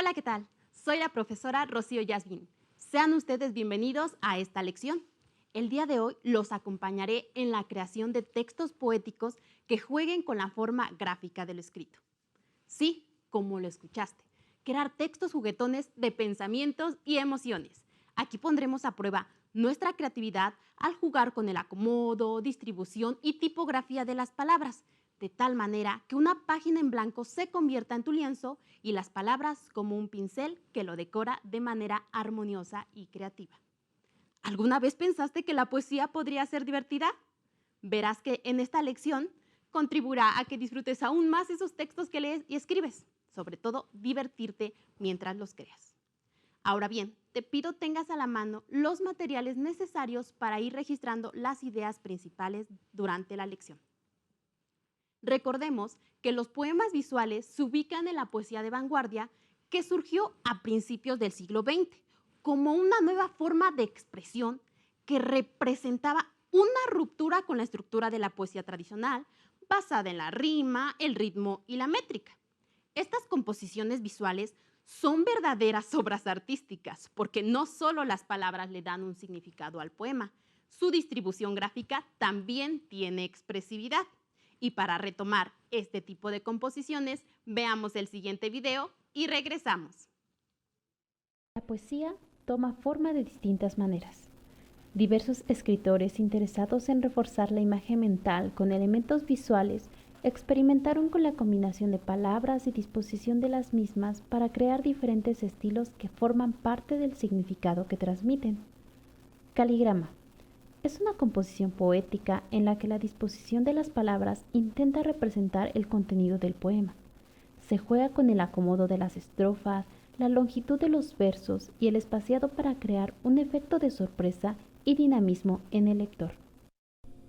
Hola, ¿qué tal? Soy la profesora Rocío Yasmin. Sean ustedes bienvenidos a esta lección. El día de hoy los acompañaré en la creación de textos poéticos que jueguen con la forma gráfica del escrito. Sí, como lo escuchaste, crear textos juguetones de pensamientos y emociones. Aquí pondremos a prueba nuestra creatividad al jugar con el acomodo, distribución y tipografía de las palabras, de tal manera que una página en blanco se convierta en tu lienzo y las palabras como un pincel que lo decora de manera armoniosa y creativa. ¿Alguna vez pensaste que la poesía podría ser divertida? Verás que en esta lección contribuirá a que disfrutes aún más esos textos que lees y escribes, sobre todo divertirte mientras los creas. Ahora bien, te pido tengas a la mano los materiales necesarios para ir registrando las ideas principales durante la lección. Recordemos que los poemas visuales se ubican en la poesía de vanguardia que surgió a principios del siglo XX como una nueva forma de expresión que representaba una ruptura con la estructura de la poesía tradicional basada en la rima, el ritmo y la métrica. Estas composiciones visuales son verdaderas obras artísticas porque no solo las palabras le dan un significado al poema, su distribución gráfica también tiene expresividad. Y para retomar este tipo de composiciones, veamos el siguiente video y regresamos. La poesía toma forma de distintas maneras. Diversos escritores interesados en reforzar la imagen mental con elementos visuales experimentaron con la combinación de palabras y disposición de las mismas para crear diferentes estilos que forman parte del significado que transmiten. Caligrama. Es una composición poética en la que la disposición de las palabras intenta representar el contenido del poema. Se juega con el acomodo de las estrofas, la longitud de los versos y el espaciado para crear un efecto de sorpresa y dinamismo en el lector.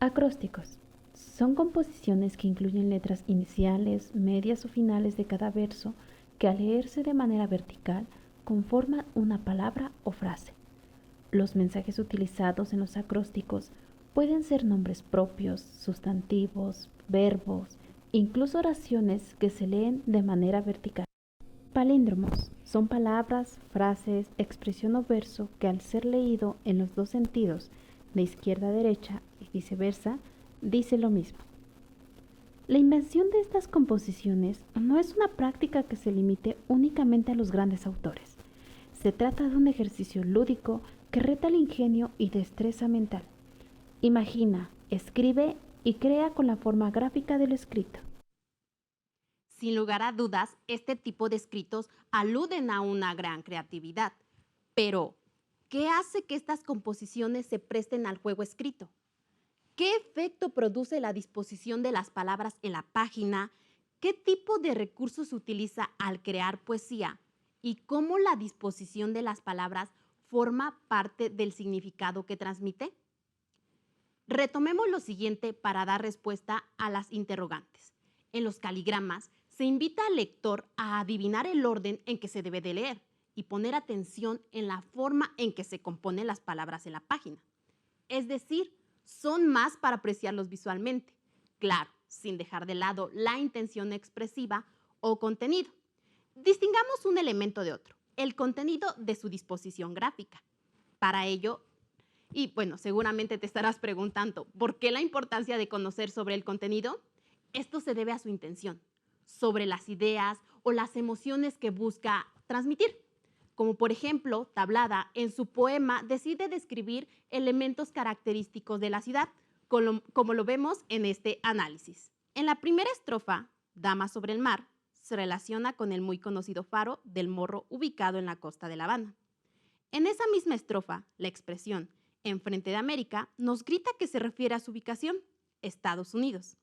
Acrósticos. Son composiciones que incluyen letras iniciales, medias o finales de cada verso que al leerse de manera vertical conforman una palabra o frase. Los mensajes utilizados en los acrósticos pueden ser nombres propios, sustantivos, verbos, incluso oraciones que se leen de manera vertical. Palíndromos son palabras, frases, expresión o verso que al ser leído en los dos sentidos, de izquierda a derecha y viceversa, dice lo mismo. La invención de estas composiciones no es una práctica que se limite únicamente a los grandes autores. Se trata de un ejercicio lúdico que reta el ingenio y destreza mental. Imagina, escribe y crea con la forma gráfica del escrito. Sin lugar a dudas, este tipo de escritos aluden a una gran creatividad. Pero, ¿qué hace que estas composiciones se presten al juego escrito? ¿Qué efecto produce la disposición de las palabras en la página? ¿Qué tipo de recursos se utiliza al crear poesía? ¿Y cómo la disposición de las palabras forma parte del significado que transmite? Retomemos lo siguiente para dar respuesta a las interrogantes. En los caligramas se invita al lector a adivinar el orden en que se debe de leer y poner atención en la forma en que se componen las palabras en la página. Es decir, son más para apreciarlos visualmente, claro, sin dejar de lado la intención expresiva o contenido. Distingamos un elemento de otro, el contenido de su disposición gráfica. Para ello, y bueno, seguramente te estarás preguntando, ¿por qué la importancia de conocer sobre el contenido? Esto se debe a su intención, sobre las ideas o las emociones que busca transmitir. Como por ejemplo, Tablada en su poema decide describir elementos característicos de la ciudad, como lo vemos en este análisis. En la primera estrofa, Dama sobre el mar, se relaciona con el muy conocido faro del Morro ubicado en la costa de La Habana. En esa misma estrofa, la expresión enfrente de América nos grita que se refiere a su ubicación, Estados Unidos.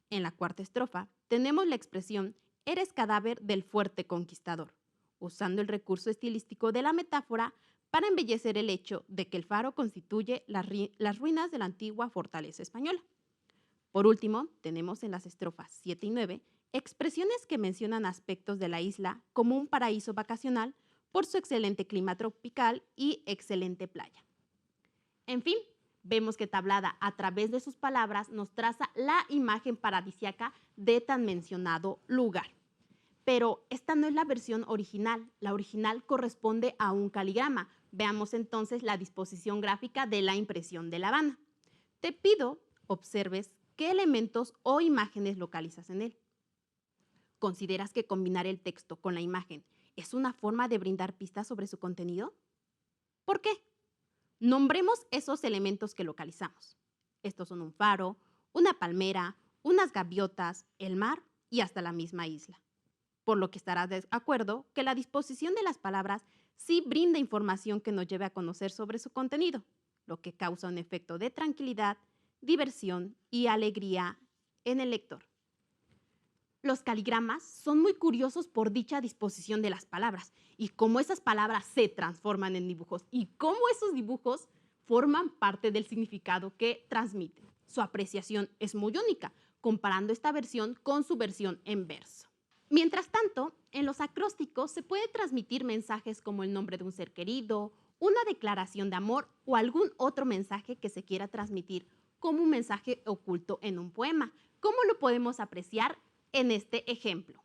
En la cuarta estrofa tenemos la expresión eres cadáver del fuerte conquistador, usando el recurso estilístico de la metáfora para embellecer el hecho de que el faro constituye las ruinas de la antigua fortaleza española. Por último, tenemos en las estrofas 7 y 9 expresiones que mencionan aspectos de la isla como un paraíso vacacional por su excelente clima tropical y excelente playa. En fin, vemos que Tablada, a través de sus palabras, nos traza la imagen paradisíaca de tan mencionado lugar. Pero esta no es la versión original. La original corresponde a un caligrama. Veamos entonces la disposición gráfica de la impresión de La Habana. Te pido observes qué elementos o imágenes localizas en él. ¿Consideras que combinar el texto con la imagen es una forma de brindar pistas sobre su contenido? ¿Por qué? Nombremos esos elementos que localizamos. Estos son un faro, una palmera, unas gaviotas, el mar y hasta la misma isla. Por lo que estarás de acuerdo que la disposición de las palabras sí brinda información que nos lleve a conocer sobre su contenido, lo que causa un efecto de tranquilidad, diversión y alegría en el lector. Los caligramas son muy curiosos por dicha disposición de las palabras y cómo esas palabras se transforman en dibujos y cómo esos dibujos forman parte del significado que transmiten. Su apreciación es muy única, comparando esta versión con su versión en verso. Mientras tanto, en los acrósticos se puede transmitir mensajes como el nombre de un ser querido, una declaración de amor o algún otro mensaje que se quiera transmitir como un mensaje oculto en un poema. ¿Cómo lo podemos apreciar en este ejemplo?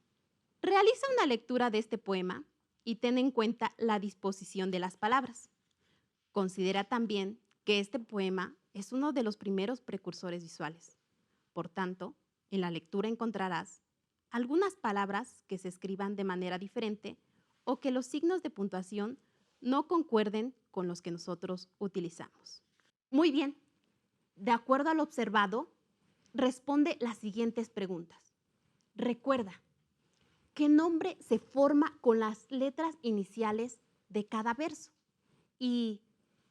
Realiza una lectura de este poema y ten en cuenta la disposición de las palabras. Considera también que este poema es uno de los primeros precursores visuales. Por tanto, en la lectura encontrarás algunas palabras que se escriban de manera diferente o que los signos de puntuación no concuerden con los que nosotros utilizamos. Muy bien, de acuerdo a lo observado, responde las siguientes preguntas. Recuerda, ¿qué nombre se forma con las letras iniciales de cada verso? ¿Y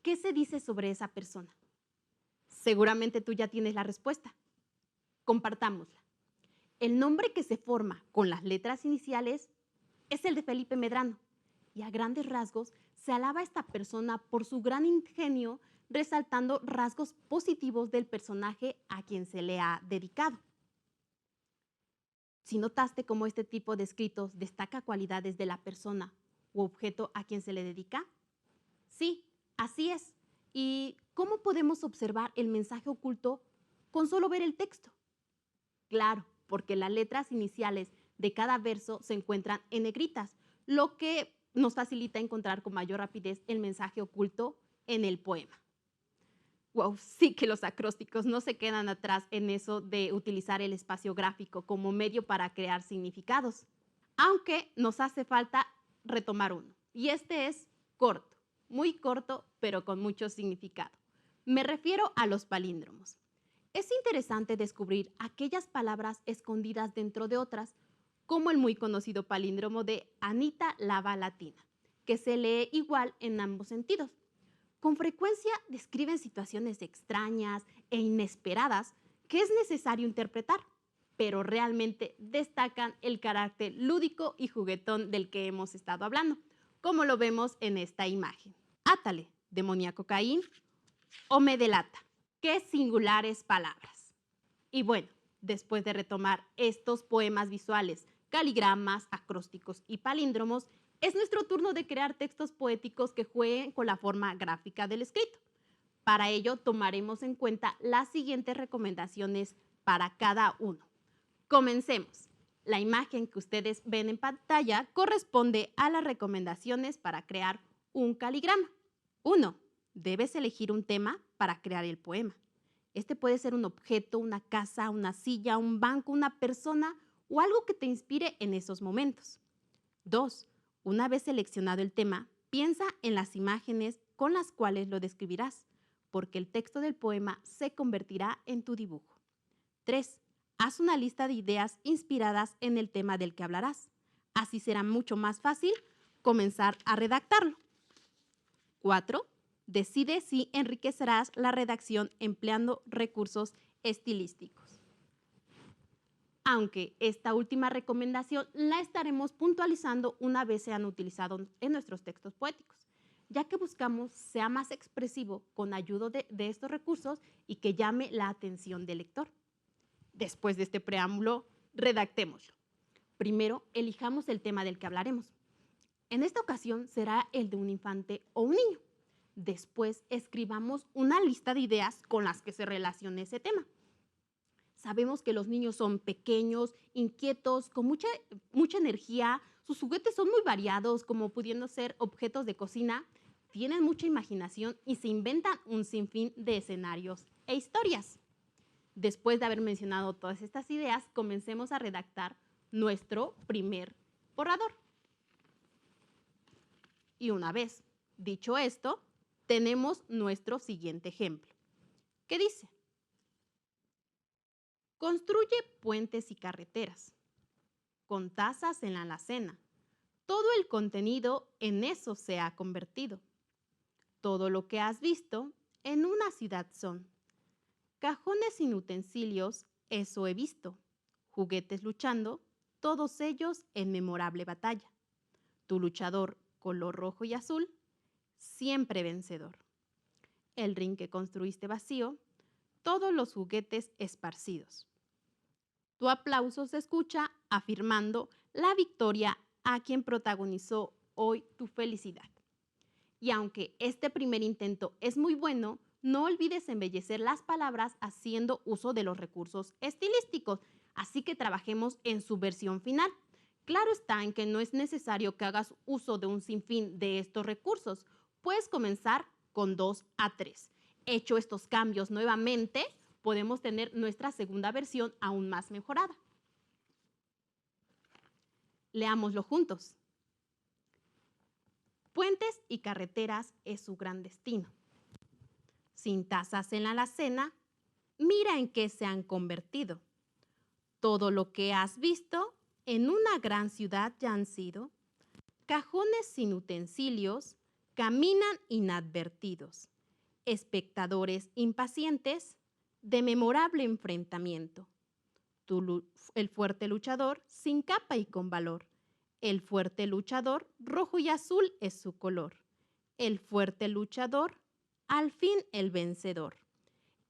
qué se dice sobre esa persona? Seguramente tú ya tienes la respuesta. Compartámosla. El nombre que se forma con las letras iniciales es el de Felipe Medrano y a grandes rasgos se alaba a esta persona por su gran ingenio, resaltando rasgos positivos del personaje a quien se le ha dedicado. Si notaste cómo este tipo de escritos destaca cualidades de la persona u objeto a quien se le dedica, sí, así es. ¿Y cómo podemos observar el mensaje oculto con solo ver el texto? Claro, porque las letras iniciales de cada verso se encuentran en negritas, lo que nos facilita encontrar con mayor rapidez el mensaje oculto en el poema. Wow, sí que los acrósticos no se quedan atrás en eso de utilizar el espacio gráfico como medio para crear significados, aunque nos hace falta retomar uno, y este es corto, muy corto, pero con mucho significado. Me refiero a los palíndromos. Es interesante descubrir aquellas palabras escondidas dentro de otras, como el muy conocido palíndromo de Anita Lava Latina, que se lee igual en ambos sentidos. Con frecuencia describen situaciones extrañas e inesperadas que es necesario interpretar, pero realmente destacan el carácter lúdico y juguetón del que hemos estado hablando, como lo vemos en esta imagen. Átale, demoníaco Caín, o me delata. ¡Qué singulares palabras! Y bueno, después de retomar estos poemas visuales, caligramas, acrósticos y palíndromos, es nuestro turno de crear textos poéticos que jueguen con la forma gráfica del escrito. Para ello, tomaremos en cuenta las siguientes recomendaciones para cada uno. Comencemos. La imagen que ustedes ven en pantalla corresponde a las recomendaciones para crear un caligrama. 1. Debes elegir un tema para crear el poema. Este puede ser un objeto, una casa, una silla, un banco, una persona o algo que te inspire en esos momentos. 2. Una vez seleccionado el tema, piensa en las imágenes con las cuales lo describirás, porque el texto del poema se convertirá en tu dibujo. 3. Haz una lista de ideas inspiradas en el tema del que hablarás. Así será mucho más fácil comenzar a redactarlo. 4. Decide si enriquecerás la redacción empleando recursos estilísticos. Aunque esta última recomendación la estaremos puntualizando una vez sean utilizados en nuestros textos poéticos, ya que buscamos sea más expresivo con ayuda de estos recursos y que llame la atención del lector. Después de este preámbulo, redactémoslo. Primero, elijamos el tema del que hablaremos. En esta ocasión será el de un infante o un niño. Después, escribamos una lista de ideas con las que se relacione ese tema. Sabemos que los niños son pequeños, inquietos, con mucha energía. Sus juguetes son muy variados, como pudiendo ser objetos de cocina. Tienen mucha imaginación y se inventan un sinfín de escenarios e historias. Después de haber mencionado todas estas ideas, comencemos a redactar nuestro primer borrador. Y una vez dicho esto, tenemos nuestro siguiente ejemplo, que dice: construye puentes y carreteras, con tazas en la alacena. Todo el contenido en eso se ha convertido. Todo lo que has visto en una ciudad son cajones sin utensilios, eso he visto. Juguetes luchando, todos ellos en memorable batalla. Tu luchador, color rojo y azul, siempre vencedor. El ring que construiste vacío, todos los juguetes esparcidos. Tu aplauso se escucha afirmando la victoria a quien protagonizó hoy tu felicidad. Y aunque este primer intento es muy bueno, no olvides embellecer las palabras haciendo uso de los recursos estilísticos, así que trabajemos en su versión final. Claro está en que no es necesario que hagas uso de un sinfín de estos recursos. Puedes comenzar con 2 a 3. Hecho estos cambios nuevamente, podemos tener nuestra segunda versión aún más mejorada. Leámoslo juntos. Puentes y carreteras es su gran destino. Sin tazas en la alacena, mira en qué se han convertido. Todo lo que has visto en una gran ciudad ya han sido cajones sin utensilios, caminan inadvertidos, espectadores impacientes de memorable enfrentamiento. El fuerte luchador sin capa y con valor. El fuerte luchador, rojo y azul es su color. El fuerte luchador, al fin el vencedor.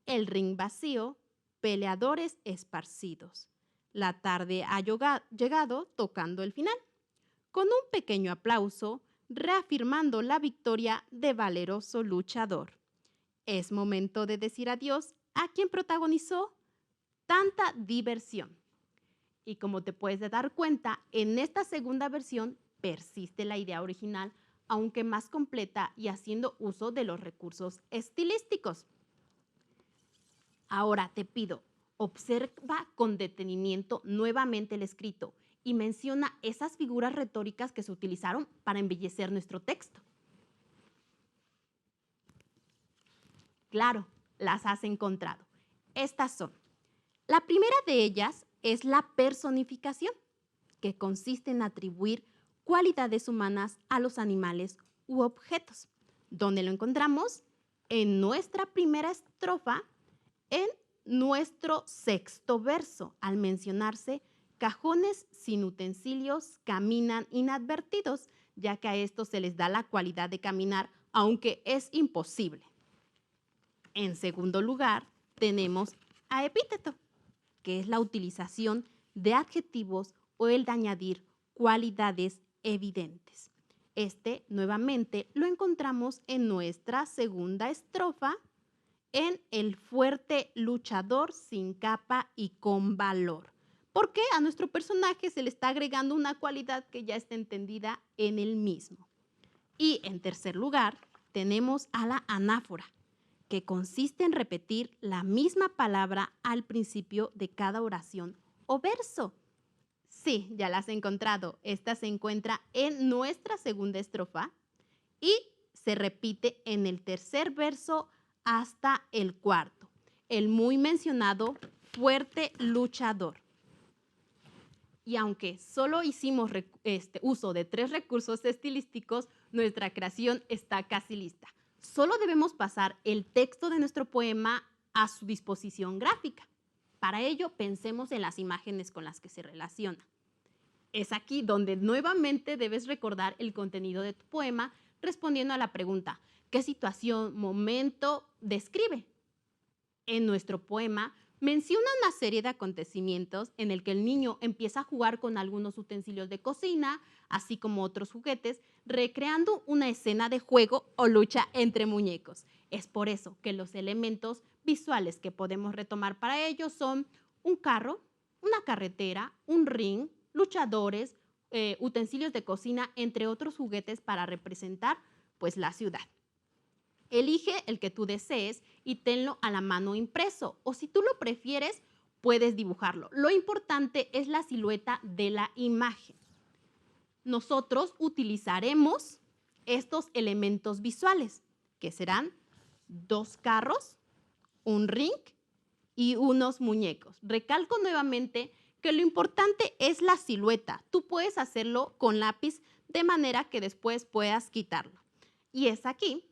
El ring vacío, peleadores esparcidos. La tarde ha llegado tocando el final, con un pequeño aplauso, reafirmando la victoria de valeroso luchador. Es momento de decir adiós a quien protagonizó tanta diversión. Y como te puedes dar cuenta, en esta segunda versión persiste la idea original, aunque más completa y haciendo uso de los recursos estilísticos. Ahora te pido, observa con detenimiento nuevamente el escrito y menciona esas figuras retóricas que se utilizaron para embellecer nuestro texto. Claro, las has encontrado. Estas son. La primera de ellas es la personificación, que consiste en atribuir cualidades humanas a los animales u objetos. ¿Dónde lo encontramos? En nuestra primera estrofa, en nuestro sexto verso, al mencionarse cajones sin utensilios caminan inadvertidos, ya que a estos se les da la cualidad de caminar, aunque es imposible. En segundo lugar, tenemos a epíteto, que es la utilización de adjetivos o el de añadir cualidades evidentes. Este, nuevamente, lo encontramos en nuestra segunda estrofa, en el fuerte luchador sin capa y con valor. Porque a nuestro personaje se le está agregando una cualidad que ya está entendida en el mismo. Y en tercer lugar, tenemos a la anáfora, que consiste en repetir la misma palabra al principio de cada oración o verso. Sí, ya la has encontrado. Esta se encuentra en nuestra segunda estrofa y se repite en el tercer verso hasta el cuarto. El muy mencionado fuerte luchador. Y aunque solo hicimos uso de 3 recursos estilísticos, nuestra creación está casi lista. Solo debemos pasar el texto de nuestro poema a su disposición gráfica. Para ello, pensemos en las imágenes con las que se relaciona. Es aquí donde nuevamente debes recordar el contenido de tu poema respondiendo a la pregunta, ¿qué situación, momento describe? En nuestro poema menciona una serie de acontecimientos en el que el niño empieza a jugar con algunos utensilios de cocina, así como otros juguetes, recreando una escena de juego o lucha entre muñecos. Es por eso que los elementos visuales que podemos retomar para ello son un carro, una carretera, un ring, luchadores, utensilios de cocina, entre otros juguetes para representar pues la ciudad. Elige el que tú desees y tenlo a la mano impreso, o si tú lo prefieres, puedes dibujarlo. Lo importante es la silueta de la imagen. Nosotros utilizaremos estos elementos visuales, que serán 2 carros, un ring y unos muñecos. Recalco nuevamente que lo importante es la silueta. Tú puedes hacerlo con lápiz de manera que después puedas quitarlo. Y es aquí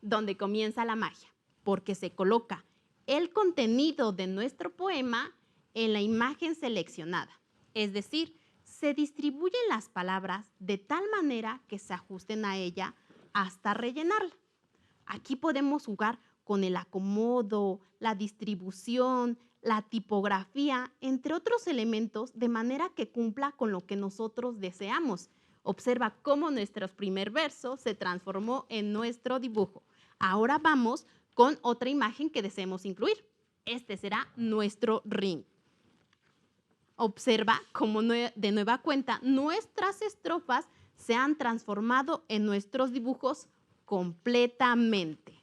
donde comienza la magia, porque se coloca el contenido de nuestro poema en la imagen seleccionada. Es decir, se distribuyen las palabras de tal manera que se ajusten a ella hasta rellenarla. Aquí podemos jugar con el acomodo, la distribución, la tipografía, entre otros elementos, de manera que cumpla con lo que nosotros deseamos. Observa cómo nuestro primer verso se transformó en nuestro dibujo. Ahora vamos con otra imagen que deseemos incluir. Este será nuestro ring. Observa cómo de nueva cuenta nuestras estrofas se han transformado en nuestros dibujos completamente.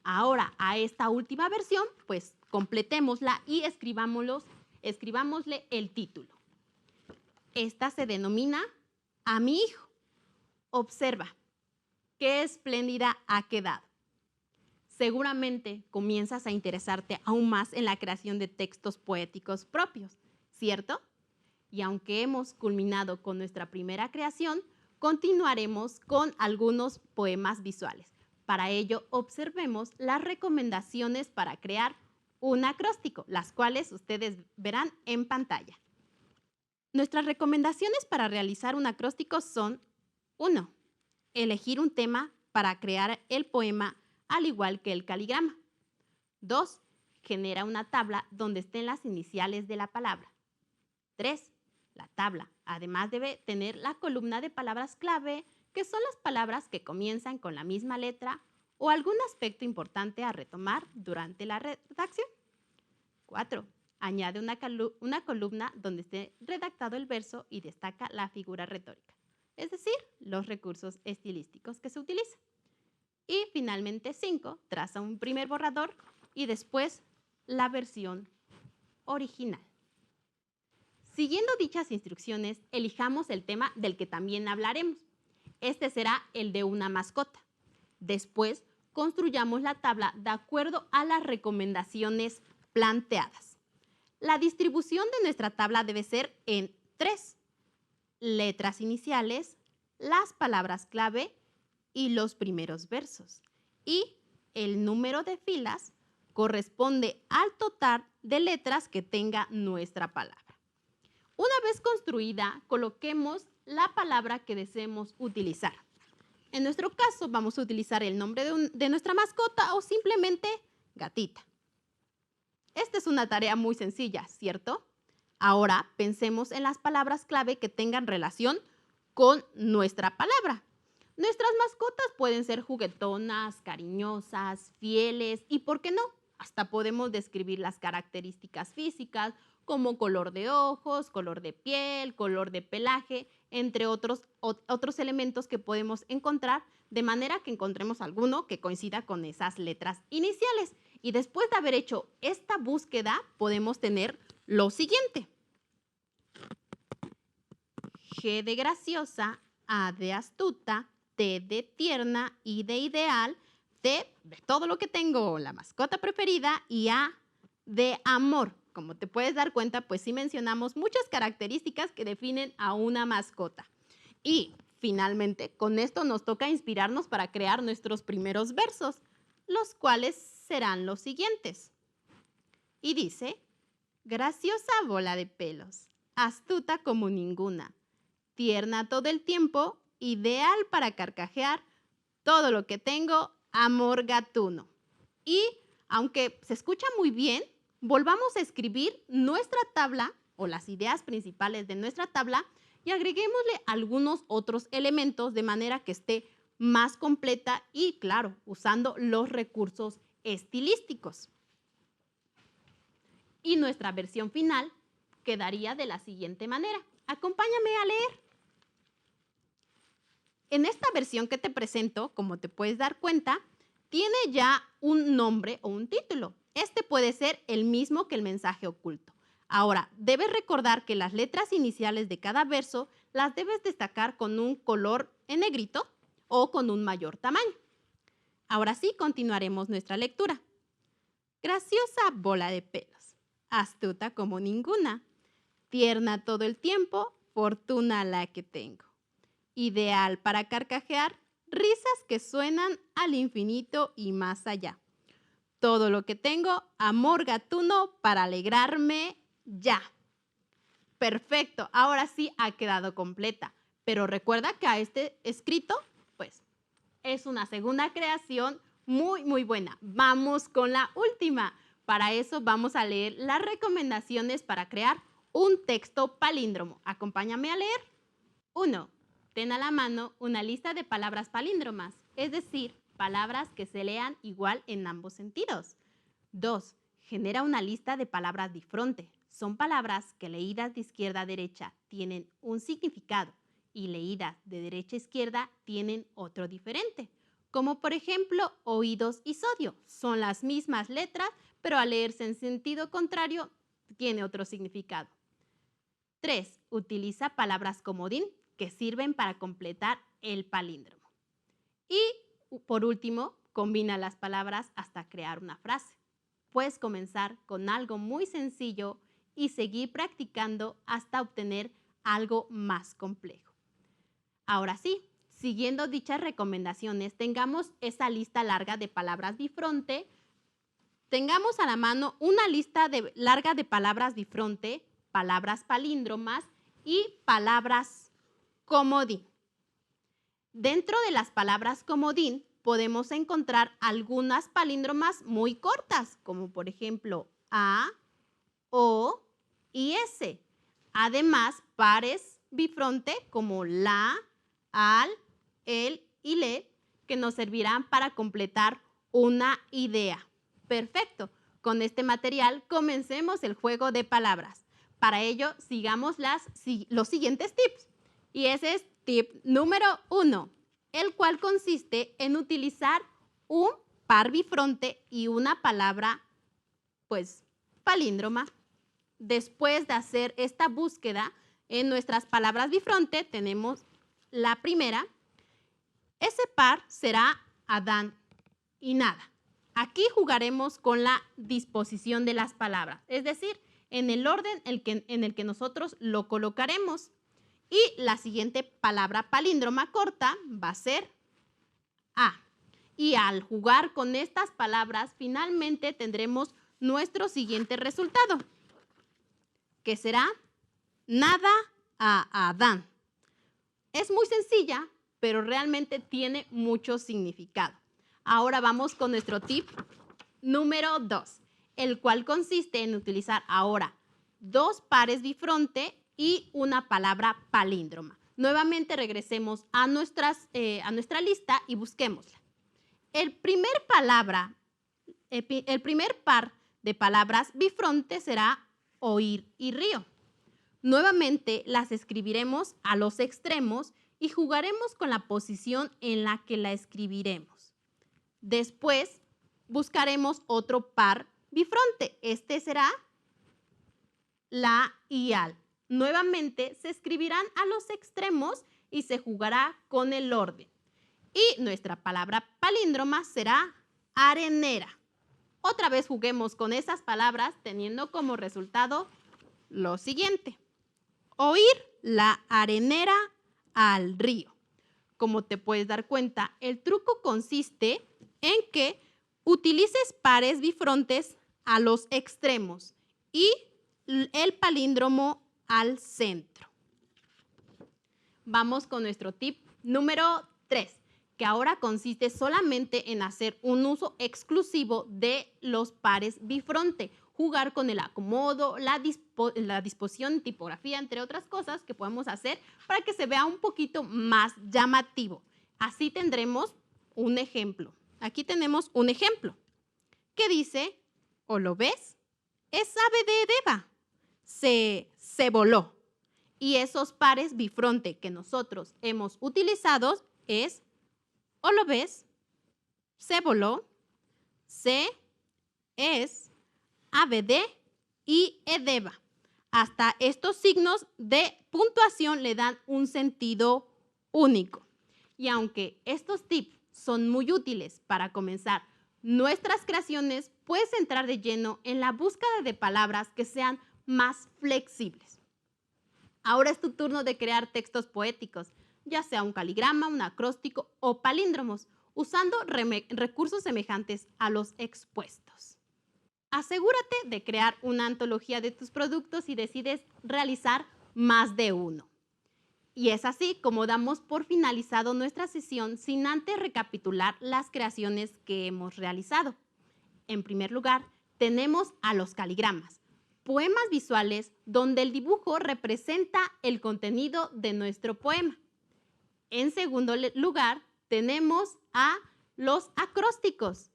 Ahora, a esta última versión, pues completémosla y escribámosle el título. Esta se denomina A mi hijo. Observa qué espléndida ha quedado. Seguramente comienzas a interesarte aún más en la creación de textos poéticos propios, ¿cierto? Y aunque hemos culminado con nuestra primera creación, continuaremos con algunos poemas visuales. Para ello, observemos las recomendaciones para crear un acróstico, las cuales ustedes verán en pantalla. Nuestras recomendaciones para realizar un acróstico son: 1. Elegir un tema para crear el poema al igual que el caligrama. 2. Genera una tabla donde estén las iniciales de la palabra. 3. La tabla, además, debe tener la columna de palabras clave, que son las palabras que comienzan con la misma letra o algún aspecto importante a retomar durante la redacción. 4. Añade una columna donde esté redactado el verso y destaca la figura retórica, es decir, los recursos estilísticos que se utilizan. Y finalmente 5. Traza un primer borrador y después la versión original. Siguiendo dichas instrucciones, elijamos el tema del que también hablaremos. Este será el de una mascota. Después, construyamos la tabla de acuerdo a las recomendaciones planteadas. La distribución de nuestra tabla debe ser en 3: letras iniciales, las palabras clave y los primeros versos. Y el número de filas corresponde al total de letras que tenga nuestra palabra. Una vez construida, coloquemos la palabra que deseemos utilizar. En nuestro caso, vamos a utilizar el nombre de nuestra mascota o simplemente gatita. Esta es una tarea muy sencilla, ¿cierto? Ahora pensemos en las palabras clave que tengan relación con nuestra palabra. Nuestras mascotas pueden ser juguetonas, cariñosas, fieles y, ¿por qué no?, hasta podemos describir las características físicas como color de ojos, color de piel, color de pelaje, entre otros elementos que podemos encontrar, de manera que encontremos alguno que coincida con esas letras iniciales. Y después de haber hecho esta búsqueda, podemos tener lo siguiente: G de graciosa, A de astuta, T de tierna, I de ideal, T de todo lo que tengo, la mascota preferida, y A de amor. Como te puedes dar cuenta, pues sí mencionamos muchas características que definen a una mascota. Y finalmente, con esto nos toca inspirarnos para crear nuestros primeros versos, los cuales serán los siguientes. Y dice: graciosa bola de pelos, astuta como ninguna, tierna todo el tiempo, ideal para carcajear, todo lo que tengo, amor gatuno. Y aunque se escucha muy bien, volvamos a escribir nuestra tabla o las ideas principales de nuestra tabla y agreguémosle algunos otros elementos de manera que esté más completa y, claro, usando los recursos estilísticos. Y nuestra versión final quedaría de la siguiente manera. Acompáñame a leer. En esta versión que te presento, como te puedes dar cuenta, tiene ya un nombre o un título. Este puede ser el mismo que el mensaje oculto. Ahora, debes recordar que las letras iniciales de cada verso las debes destacar con un color en negrito o con un mayor tamaño. Ahora sí, continuaremos nuestra lectura. Graciosa bola de pelos, astuta como ninguna, tierna todo el tiempo, fortuna la que tengo. Ideal para carcajear, risas que suenan al infinito y más allá. Todo lo que tengo, amor gatuno para alegrarme ya. Perfecto, ahora sí ha quedado completa. Pero recuerda que a este escrito, pues, es una segunda creación muy buena. Vamos con la última. Para eso vamos a leer las recomendaciones para crear un texto palíndromo. Acompáñame a leer. 1. Ten a la mano una lista de palabras palíndromas, es decir, palabras que se lean igual en ambos sentidos. 2. Genera una lista de palabras difronte. Son palabras que leídas de izquierda a derecha tienen un significado y leídas de derecha a izquierda tienen otro diferente. Como por ejemplo, oídos y sodio. Son las mismas letras, pero al leerse en sentido contrario, tiene otro significado. 3. Utiliza palabras comodín que sirven para completar el palíndromo. Y por último, combina las palabras hasta crear una frase. Puedes comenzar con algo muy sencillo y seguir practicando hasta obtener algo más complejo. Ahora sí, siguiendo dichas recomendaciones, tengamos esa lista larga de palabras bifronte. Tengamos a la mano una lista larga de palabras bifronte, palabras palíndromas y palabras comodín. Dentro de las palabras comodín podemos encontrar algunas palíndromas muy cortas, como por ejemplo a, o y s. Además, pares bifronte como la, al, el y le, que nos servirán para completar una idea. Perfecto. Con este material comencemos el juego de palabras. Para ello, sigamos los siguientes tips. Y ese es tip número 1, el cual consiste en utilizar un par bifronte y una palabra, pues, palíndroma. Después de hacer esta búsqueda en nuestras palabras bifronte, tenemos la primera. Ese par será Adán y nada. Aquí jugaremos con la disposición de las palabras, es decir, en el orden en el que nosotros lo colocaremos. Y la siguiente palabra palíndroma corta va a ser a. Y al jugar con estas palabras, finalmente tendremos nuestro siguiente resultado, que será nada a Adán. Es muy sencilla, pero realmente tiene mucho significado. Ahora vamos con nuestro tip número 2, el cual consiste en utilizar ahora dos pares bifronte y una palabra palíndroma. Nuevamente regresemos a nuestra lista y busquémosla. El primer par de palabras bifronte será oír y río. Nuevamente las escribiremos a los extremos y jugaremos con la posición en la que la escribiremos. Después buscaremos otro par bifronte. Este será la y al. Nuevamente se escribirán a los extremos y se jugará con el orden. Y nuestra palabra palíndroma será arenera. Otra vez juguemos con esas palabras teniendo como resultado lo siguiente. Oír la arenera al río. Como te puedes dar cuenta, el truco consiste en que utilices pares bifrontes a los extremos y el palíndromo al centro. Vamos con nuestro tip número 3, que ahora consiste solamente en hacer un uso exclusivo de los pares bifronte, jugar con el acomodo, la disposición, tipografía, entre otras cosas que podemos hacer para que se vea un poquito más llamativo. Así tendremos un ejemplo. Aquí tenemos un ejemplo que dice, ¿o lo ves? es ave de Deva. Se voló. Y esos pares bifronte que nosotros hemos utilizado es o lo ves, se voló, se, es, ave de y edeva. Hasta estos signos de puntuación le dan un sentido único. Y aunque estos tips son muy útiles para comenzar nuestras creaciones, puedes entrar de lleno en la búsqueda de palabras que sean más flexibles. Ahora es tu turno de crear textos poéticos, ya sea un caligrama, un acróstico o palíndromos, usando recursos semejantes a los expuestos. Asegúrate de crear una antología de tus productos y decides realizar más de uno. Y es así como damos por finalizado nuestra sesión sin antes recapitular las creaciones que hemos realizado. En primer lugar, tenemos a los caligramas, poemas visuales donde el dibujo representa el contenido de nuestro poema. En segundo lugar, tenemos a los acrósticos,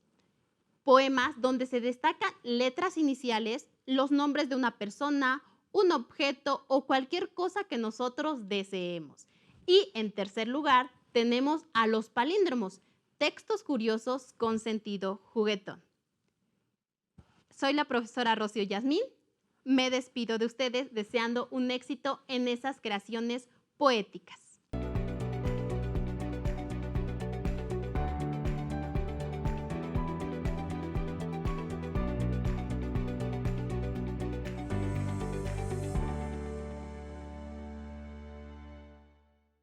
poemas donde se destacan letras iniciales, los nombres de una persona, un objeto o cualquier cosa que nosotros deseemos. Y en tercer lugar, tenemos a los palíndromos, textos curiosos con sentido juguetón. Soy la profesora Rocío Yasmín. Me despido de ustedes deseando un éxito en esas creaciones poéticas.